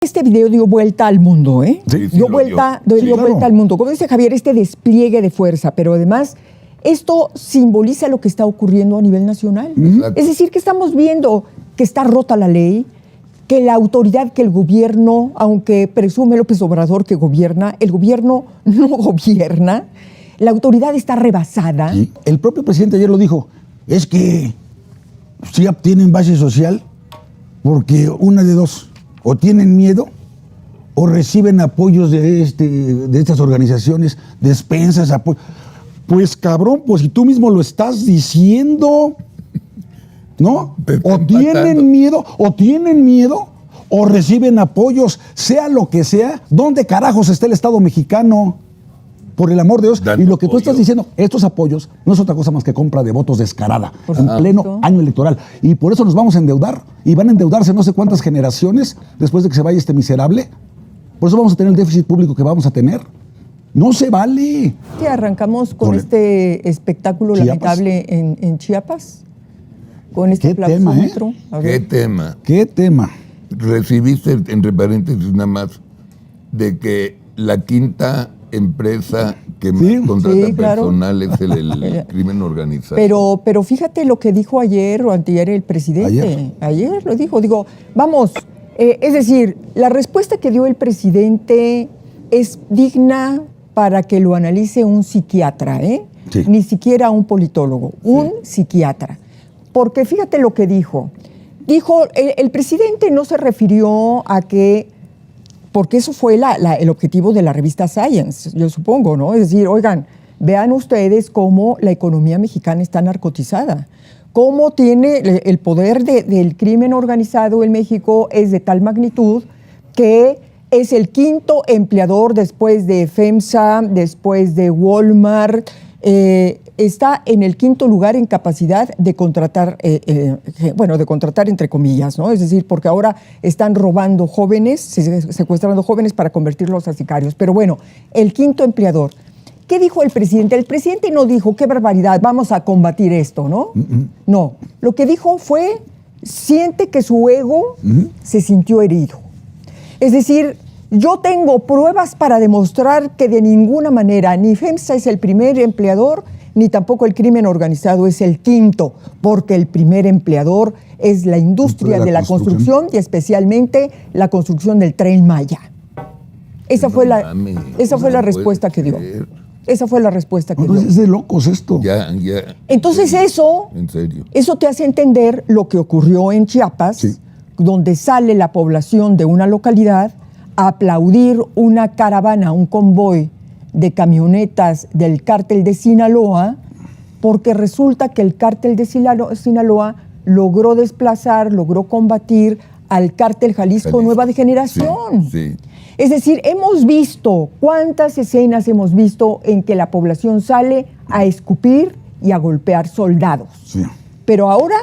Este video dio vuelta al mundo, ¿eh? Sí, dio vuelta al mundo. Como dice Javier, este despliegue de fuerza, pero además esto simboliza lo que está ocurriendo a nivel nacional. Es decir, que estamos viendo que está rota la ley, que la autoridad, que el gobierno, aunque presume López Obrador que gobierna, el gobierno no gobierna, la autoridad está rebasada. Sí. El propio presidente ayer lo dijo, es que sí obtienen base social porque una de dos, o tienen miedo o reciben apoyos de estas organizaciones, despensas, apoyo. Pues cabrón, pues si tú mismo lo estás diciendo, ¿no? O tienen miedo o reciben apoyos, sea lo que sea. ¿Dónde carajos está el Estado mexicano? Por el amor de Dios. Dando Y lo que tú apoyo. estás diciendo, estos apoyos no es otra cosa más que compra de votos descarada en pleno año electoral. Y por eso nos vamos a endeudar. Y van a endeudarse no sé cuántas generaciones después de que se vaya este miserable. Por eso vamos a tener el déficit público que vamos a tener. No se vale. Que arrancamos con este espectáculo lamentable en Chiapas, con este ¿Qué tema, plausómetro. A ¿Qué ver. tema? ¿Qué tema? Recibiste, entre paréntesis nada más, de que la quinta empresa que más contrata Sí, claro. personal es el crimen organizado. Pero fíjate lo que dijo ayer o anteayer el presidente. Ayer lo dijo. Digo, vamos, es decir, la respuesta que dio el presidente es digna para que lo analice un psiquiatra, ¿eh? Sí. Ni siquiera un politólogo, un psiquiatra. Porque fíjate lo que dijo. Dijo, el presidente no se refirió a que, porque eso fue el objetivo de la revista Science, yo supongo, ¿no? Es decir, oigan, vean ustedes cómo la economía mexicana está narcotizada, cómo tiene el poder del crimen organizado en México es de tal magnitud que es el quinto empleador después de FEMSA, después de Walmart, está en el quinto lugar en capacidad de contratar, de contratar entre comillas, ¿no? Es decir, porque ahora están robando jóvenes, secuestrando jóvenes para convertirlos a sicarios. Pero bueno, el quinto empleador. ¿Qué dijo el presidente? El presidente no dijo, qué barbaridad, vamos a combatir esto, ¿no? No, lo que dijo fue, siente que su ego se sintió herido. Es decir, yo tengo pruebas para demostrar que de ninguna manera ni FEMSA es el primer empleador, ni tampoco el crimen organizado es el quinto, porque el primer empleador es la industria de la construcción y especialmente la construcción del Tren Maya. Esa fue la respuesta que dio. Esa fue la respuesta que dio. Es de locos esto. Ya. Entonces En serio. eso te hace entender lo que ocurrió en Chiapas, donde sale la población de una localidad a aplaudir una caravana, un convoy de camionetas del cártel de Sinaloa, porque resulta que el cártel de Sinaloa logró desplazar, logró combatir al cártel Jalisco Nueva Generación. Sí. Es decir, hemos visto, ¿cuántas escenas hemos visto en que la población sale a escupir y a golpear soldados? Sí. Pero ahora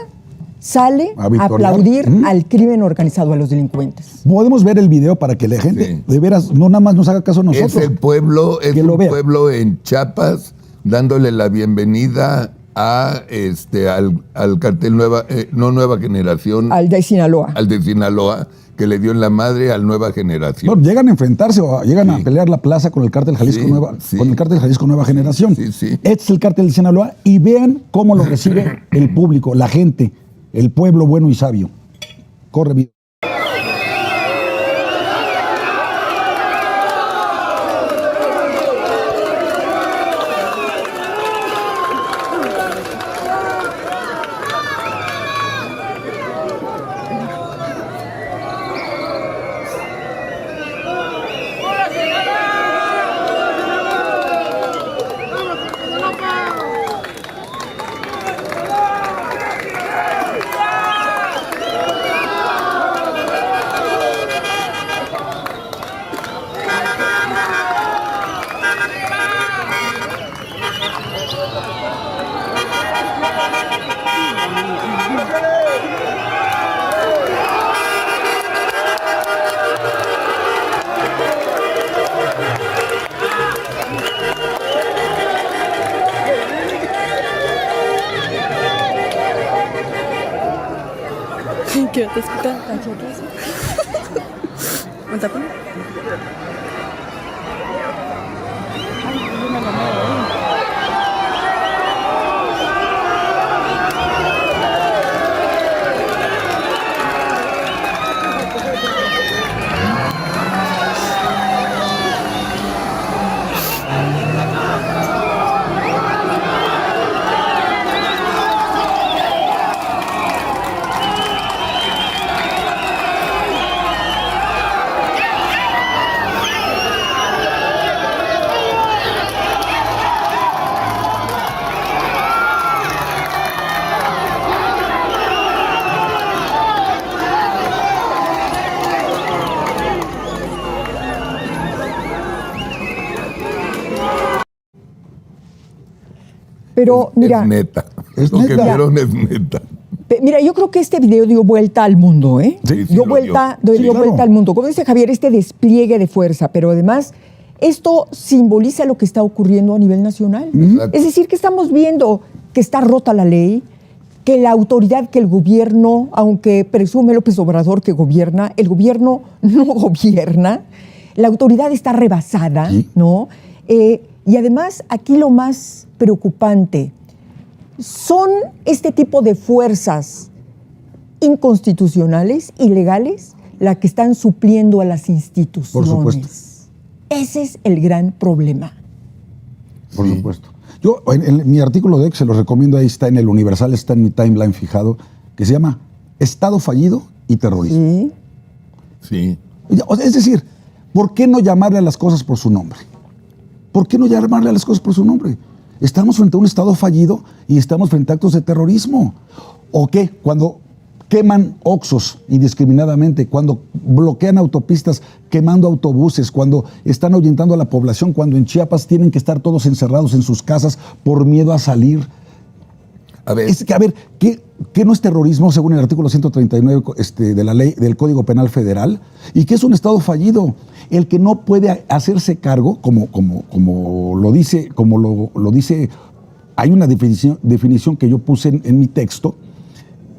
sale a aplaudir al crimen organizado, a los delincuentes. Podemos ver el video para que la gente, de veras, no nada más nos haga caso a nosotros. Es el pueblo, es un pueblo en Chiapas dándole la bienvenida a al cartel Nueva Generación. Al de Sinaloa. Al de Sinaloa, que le dio en la madre al Nueva Generación. Bueno, llegan a enfrentarse o llegan a pelear la plaza con el cártel Jalisco con el cártel Jalisco Nueva Generación. Este es el cártel de Sinaloa y vean cómo lo recibe el público, la gente, el pueblo bueno y sabio. Corre video. ¿Qué te escuchan? Pero mira, Es neta. Es Lo que neta. vieron es neta. mira, yo creo que este video dio vuelta al mundo, ¿eh? Sí, sí dio lo vuelta, dio. dio Sí, claro. vuelta al mundo. Como dice Javier, este despliegue de fuerza, pero además esto simboliza lo que está ocurriendo a nivel nacional. Exacto. Es decir, que estamos viendo que está rota la ley, que la autoridad, que el gobierno, aunque presume López Obrador que gobierna, el gobierno no gobierna, la autoridad está rebasada, Sí. ¿no? Y además, aquí lo más preocupante, son este tipo de fuerzas inconstitucionales, ilegales, las que están supliendo a las instituciones. Por supuesto. Ese es el gran problema. Por supuesto. Yo, en mi artículo de hoy, que se los recomiendo, ahí está en el Universal, está en mi timeline fijado, que se llama Estado fallido y terrorismo. ¿Sí? Sí. O sea, es decir, ¿por qué no llamarle a las cosas por su nombre? ¿Por qué no llamarle a las cosas por su nombre? Estamos frente a un Estado fallido y estamos frente a actos de terrorismo. ¿O qué? Cuando queman Oxxos indiscriminadamente, cuando bloquean autopistas, quemando autobuses, cuando están ahuyentando a la población, cuando en Chiapas tienen que estar todos encerrados en sus casas por miedo a salir. A ver, Es que, a ver, ¿qué no es terrorismo según el artículo 139 de la ley del Código Penal Federal? ¿Y qué es un Estado fallido? El que no puede hacerse cargo, como lo dice, hay una definición que yo puse en mi texto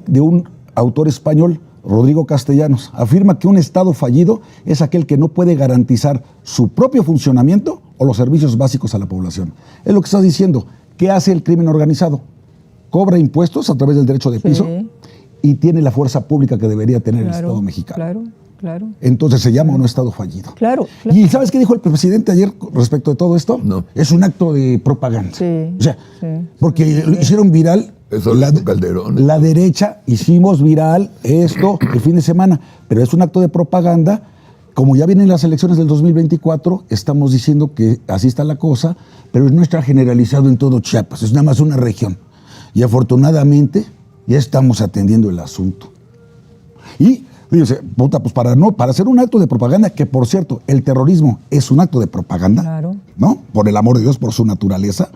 de un autor español, Rodrigo Castellanos. Afirma que un Estado fallido es aquel que no puede garantizar su propio funcionamiento o los servicios básicos a la población. Es lo que está diciendo. ¿Qué hace el crimen organizado? Cobra impuestos a través del derecho de piso y tiene la fuerza pública que debería tener el Estado mexicano. Claro. Entonces se llama un Estado fallido. Claro. ¿Y sabes qué dijo el presidente ayer respecto de todo esto? No. Es un acto de propaganda. Sí, O sea, sí. porque lo hicieron viral. Eso lo hizo Calderón. La derecha hicimos viral esto el fin de semana, pero es un acto de propaganda. Como ya vienen las elecciones del 2024, estamos diciendo que así está la cosa, pero no está generalizado en todo Chiapas, es nada más una región. Y afortunadamente ya estamos atendiendo el asunto. Y fíjense, puta, pues para hacer un acto de propaganda, que por cierto, el terrorismo es un acto de propaganda, Claro. ¿no? Por el amor de Dios, por su naturaleza.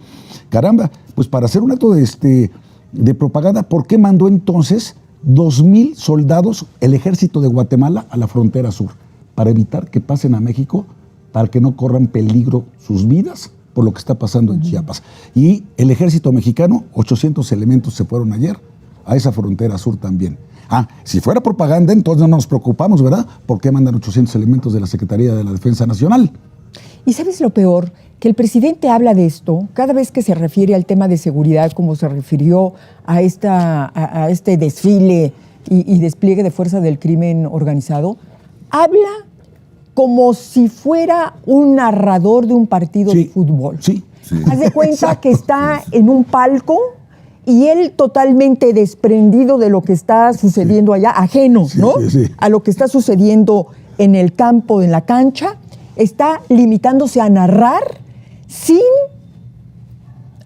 Caramba, pues para hacer un acto de propaganda, ¿por qué mandó entonces 2,000 soldados el ejército de Guatemala a la frontera sur? Para evitar que pasen a México, para que no corran peligro sus vidas por lo que está pasando en Chiapas. Y el ejército mexicano, 800 elementos se fueron ayer a esa frontera sur también. Si fuera propaganda, entonces no nos preocupamos, ¿verdad? ¿Por qué mandan 800 elementos de la Secretaría de la Defensa Nacional? Y ¿sabes lo peor? Que el presidente habla de esto cada vez que se refiere al tema de seguridad, como se refirió a este desfile y despliegue de fuerza del crimen organizado, habla como si fuera un narrador de un partido de fútbol. Sí. Haz de cuenta Exacto. que está en un palco y él totalmente desprendido de lo que está sucediendo allá, ajeno, Sí, ¿no? sí. A lo que está sucediendo en el campo, en la cancha, está limitándose a narrar sin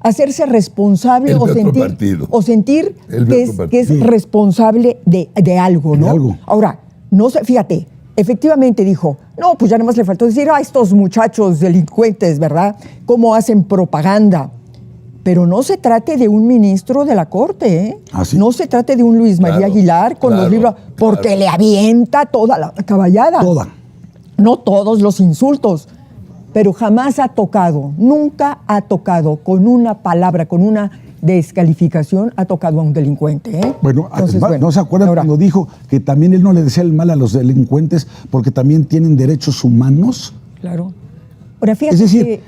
hacerse responsable El de otro partido. o sentir El de otro que es partido. responsable de algo, ¿no? De algo. Ahora, no sé, fíjate, efectivamente dijo, no, pues ya nada más le faltó decir, estos muchachos delincuentes, ¿verdad? ¿Cómo hacen propaganda? Pero no se trate de un ministro de la Corte, ¿eh? ¿Ah, sí? No se trate de un Luis María Claro, Aguilar con los claro, libros, porque claro. le avienta toda la caballada. Toda. No todos los insultos, pero jamás ha tocado, nunca ha tocado con una palabra, con una descalificación ha tocado a un delincuente. Bueno, Entonces, ¿no se acuerdan ahora, cuando dijo que también él no le decía el mal a los delincuentes porque también tienen derechos humanos? Claro. Ahora, fíjate Es decir, que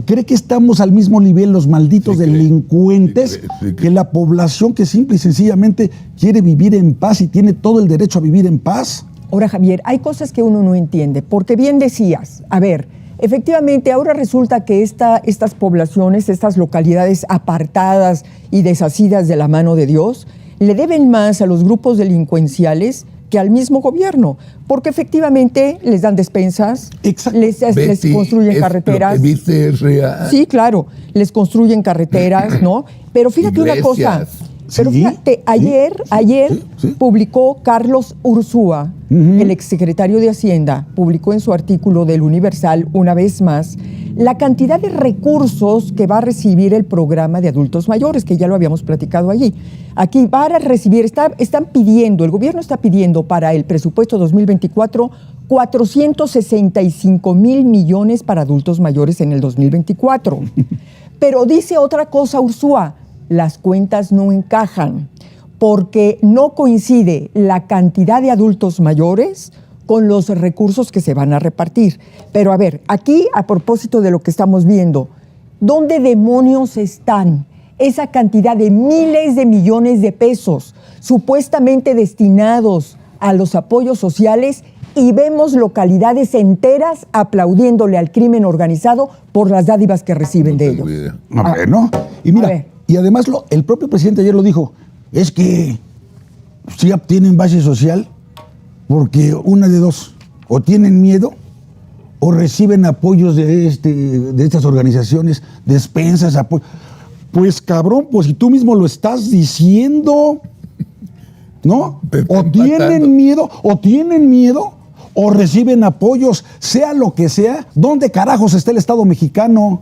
¿cree que estamos al mismo nivel los malditos delincuentes que la población que simple y sencillamente quiere vivir en paz y tiene todo el derecho a vivir en paz? Ahora, Javier, hay cosas que uno no entiende, porque bien decías, a ver, efectivamente ahora resulta que estas poblaciones, estas localidades apartadas y desasidas de la mano de Dios, le deben más a los grupos delincuenciales que al mismo gobierno, porque efectivamente les dan despensas, les construyen carreteras. Lo que viste es real. Sí, claro, les construyen carreteras, ¿no? Pero fíjate una cosa. Pero fíjate, ayer publicó Carlos Ursúa, el exsecretario de Hacienda, publicó en su artículo del Universal, una vez más, la cantidad de recursos que va a recibir el programa de adultos mayores, que ya lo habíamos platicado allí. Aquí va a recibir, están pidiendo, el gobierno está pidiendo para el presupuesto 2024 465,000 millones para adultos mayores en el 2024. Pero dice otra cosa Ursúa, las cuentas no encajan porque no coincide la cantidad de adultos mayores con los recursos que se van a repartir. Pero a ver, aquí a propósito de lo que estamos viendo, ¿dónde demonios están esa cantidad de miles de millones de pesos supuestamente destinados a los apoyos sociales? Y vemos localidades enteras aplaudiéndole al crimen organizado por las dádivas que reciben de ellos. Bueno, y mira, y además el propio presidente ayer lo dijo, es que sí obtienen base social porque una de dos, o tienen miedo o reciben apoyos de estas organizaciones, despensas, apoyo. Pues cabrón, pues si tú mismo lo estás diciendo, ¿no? O tienen miedo o reciben apoyos, sea lo que sea. ¿Dónde carajos está el Estado mexicano?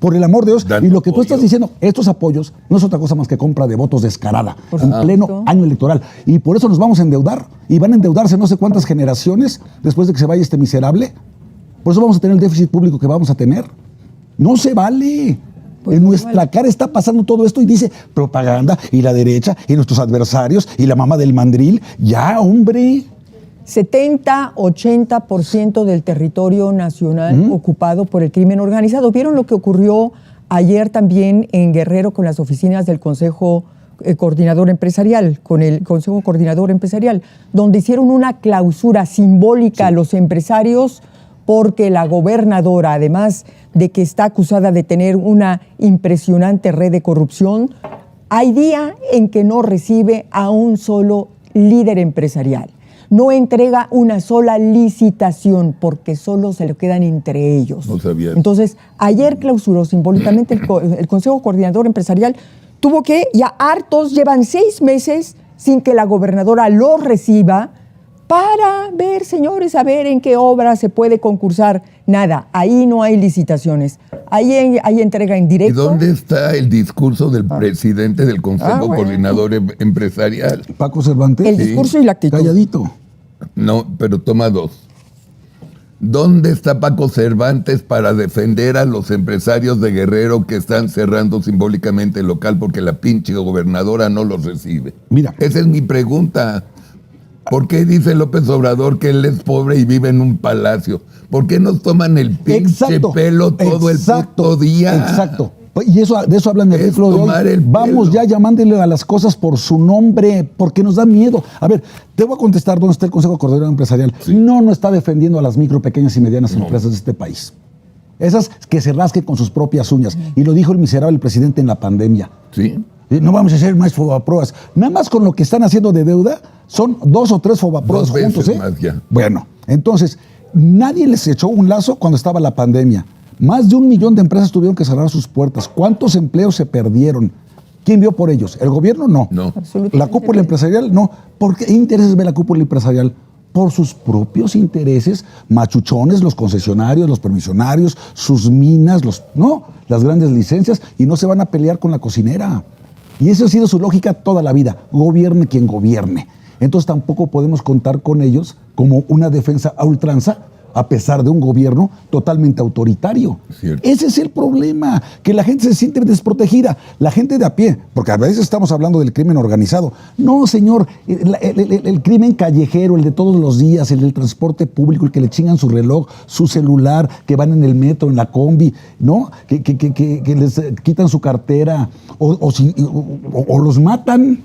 Por el amor de Dios. Y lo que tú estás diciendo, estos apoyos no es otra cosa más que compra de votos descarada en pleno año electoral. Y por eso nos vamos a endeudar. Y van a endeudarse no sé cuántas generaciones después de que se vaya este miserable. Por eso vamos a tener el déficit público que vamos a tener. No se vale. Pues en nuestra cara está pasando todo esto y dice propaganda y la derecha y nuestros adversarios y la mamá del mandril. Ya, hombre. 70-80% del territorio nacional ocupado por el crimen organizado. ¿Vieron lo que ocurrió ayer también en Guerrero con las oficinas del Consejo Coordinador Empresarial, con el Consejo Coordinador Empresarial, donde hicieron una clausura simbólica a los empresarios porque la gobernadora, además de que está acusada de tener una impresionante red de corrupción, hay día en que no recibe a un solo líder empresarial. No entrega una sola licitación porque solo se lo quedan entre ellos. No sabía. Entonces, ayer clausuró simbólicamente el Consejo Coordinador Empresarial. Tuvo que, ya hartos, llevan 6 meses sin que la gobernadora lo reciba para ver, señores, a ver en qué obra se puede concursar. Nada, ahí no hay licitaciones. Ahí hay entrega en directo. ¿Y dónde está el discurso del presidente del Consejo Coordinador Empresarial? Paco Cervantes. El discurso y la actitud. Calladito. No, pero toma 2. ¿Dónde está Paco Cervantes para defender a los empresarios de Guerrero que están cerrando simbólicamente el local porque la pinche gobernadora no los recibe? Mira. Esa es mi pregunta. ¿Por qué dice López Obrador que él es pobre y vive en un palacio? ¿Por qué nos toman el pinche pelo todo el puto día? Exacto. Y de eso hablan el ejemplo de hoy. Vamos ya llamándole a las cosas por su nombre, porque nos da miedo. A ver, te voy a contestar dónde está el Consejo Coordinador Empresarial. Sí. No está defendiendo a las micro, pequeñas y medianas empresas de este país. Esas que se rasquen con sus propias uñas. Y lo dijo el miserable presidente en la pandemia. Sí. No vamos a hacer más fobaproas. Nada más con lo que están haciendo de deuda, son 2 o 3 fobaproas juntos. Más ya. Bueno, entonces, nadie les echó un lazo cuando estaba la pandemia. Más de 1 millón de empresas tuvieron que cerrar sus puertas. ¿Cuántos empleos se perdieron? ¿Quién vio por ellos? ¿El gobierno? No. ¿La cúpula empresarial? No. ¿Por qué intereses ve la cúpula empresarial? Por sus propios intereses, machuchones, los concesionarios, los permisionarios, sus minas, las grandes licencias, y no se van a pelear con la cocinera. Y esa ha sido su lógica toda la vida. Gobierne quien gobierne. Entonces tampoco podemos contar con ellos como una defensa a ultranza a pesar de un gobierno totalmente autoritario. Cierto. Ese es el problema, que la gente se siente desprotegida, la gente de a pie, porque a veces estamos hablando del crimen organizado. No, señor, el crimen callejero, el de todos los días, el del transporte público, el que le chingan su reloj, su celular, que van en el metro, en la combi, ¿no? Que les quitan su cartera o los matan,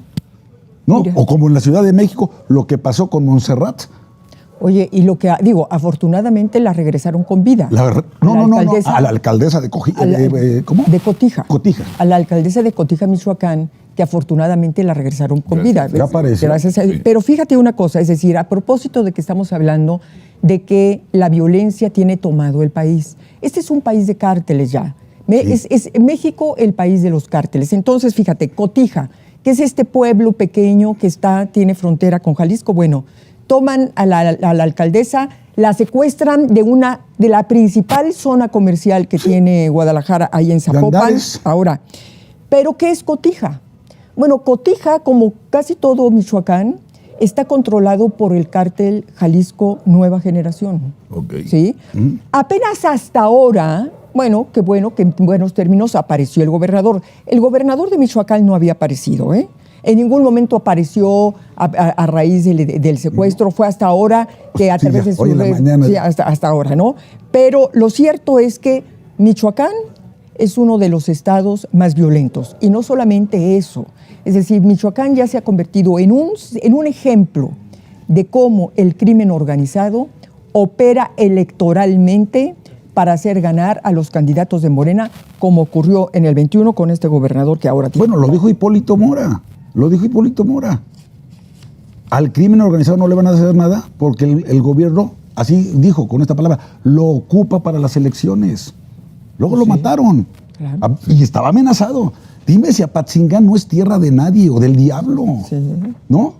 ¿no? Mira. O como en la Ciudad de México, lo que pasó con Montserrat. Oye, y lo que digo, afortunadamente la regresaron con vida. No, a la alcaldesa de ¿cómo? De Cotija. Cotija. A la alcaldesa de Cotija, Michoacán, que afortunadamente la regresaron con vida. Ya aparece. Gracias a, Sí. Pero fíjate una cosa, es decir, a propósito de que estamos hablando de que la violencia tiene tomado el país. Este es un país de cárteles ya. Es México el país de los cárteles. Entonces, fíjate, Cotija, que es este pueblo pequeño que tiene frontera con Jalisco, bueno, toman a la alcaldesa, la secuestran de la principal zona comercial que tiene Guadalajara, ahí en Zapopan. Andares. Ahora, ¿pero qué es Cotija? Bueno, Cotija, como casi todo Michoacán, está controlado por el cártel Jalisco Nueva Generación. Ok. ¿Sí? Apenas hasta ahora, que en buenos términos apareció el gobernador. El gobernador de Michoacán no había aparecido, ¿eh? En ningún momento apareció a raíz del secuestro. Fue hasta ahora que a Sí, través ya, de su hoy en la red- mañana. sí, hasta ahora, ¿no? Pero lo cierto es que Michoacán es uno de los estados más violentos. Y no solamente eso. Es decir, Michoacán ya se ha convertido en un ejemplo de cómo el crimen organizado opera electoralmente para hacer ganar a los candidatos de Morena, como ocurrió en el 21 con este gobernador que ahora tiene. Bueno, lo dijo Hipólito Mora. Al crimen organizado no le van a hacer nada porque el gobierno, así dijo con esta palabra, lo ocupa para las elecciones. Luego lo mataron. Claro. Y estaba amenazado. Dime si Apatzingán no es tierra de nadie o del diablo. Sí. ¿No?